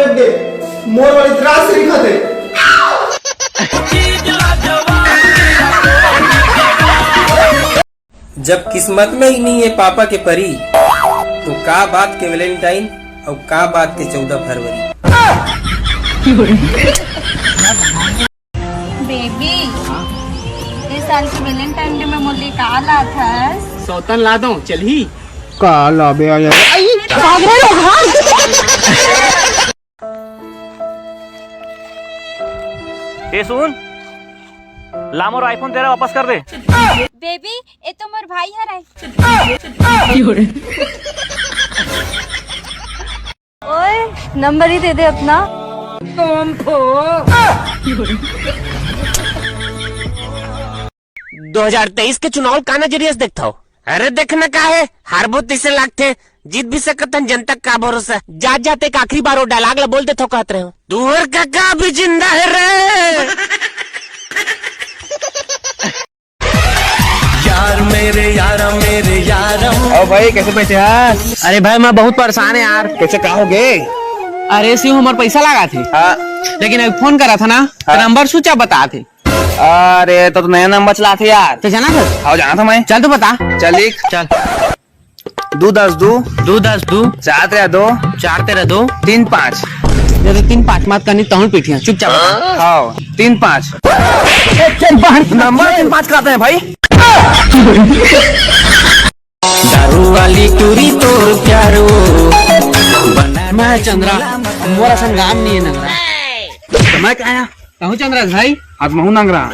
Birthday मोर वाली त्रास से खाते। जब किस्मत में ही नहीं है पापा के परी, तो का बात के वैलेंटाइन और का बात के 14 फरवरी। बेबी, इस साल के वैलेंटाइन डे में मुझे का ला था? सौतन ला दो, चल ही काला बे आया। ए सुन, लामोर आईफोन तेरा वापस कर दे। बेबी, ये तो मोर भाई है। ओए, नंबर ही दे दे अपना। 2023 के चुनाव का नजरिए से देखता हो? अरे देखना का है, हारबो 30 लाख थे, जीत भी सकतन, जनता का भरोसा। जात जाते एक आखिरी बार वो डायलॉग ला बोल दे तो कहते रहे तुहर काका भी जिंदा है रे। यार मेरे यारा ओ भाई कैसे पैसे यार? अरे भाई मैं बहुत परेशान है यार। कैसे कहा होगे? अरे शिव हमारे पैसा लगा थे, लेकिन अभी फोन करा था ना, तो नंबर स्विच ऑफ बता थे। अरे तो नया नंबर चला थे यार। तो जाना था? हाँ जाना था मैं। चल तो बता। चल लिख। चल 2 10 2 2 10 2 4 13 2 4 13 2 3 5। जब 3 5 मत करनी तो पीठिया चुपचाप बता। हाँ 3 5 नंबर 3 5 कराते हैं भाई। दारू वाली टूरी तोर प्यारो मैं चंद्रा, मोरा संगाम नहीं है नंगरा। तो मैं क्या आया? कहूँ चंद्रा भाई, आज महू नंगरा।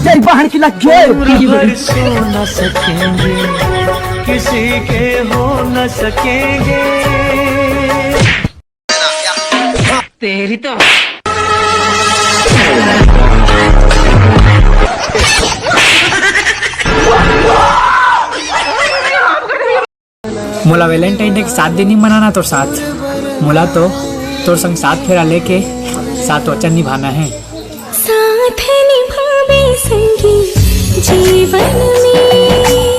चल बाहर की लग गए। सो न सकेंगे, किसी के हो न सकेंगे। तेरी तो मोला वैलेंटाइन डे के 7 दिन ही मनाना तो साथ मोला तो तोर संग 7 फेरा लेके 7 वचन निभाना है। साथ निभावे संगी जीवन में।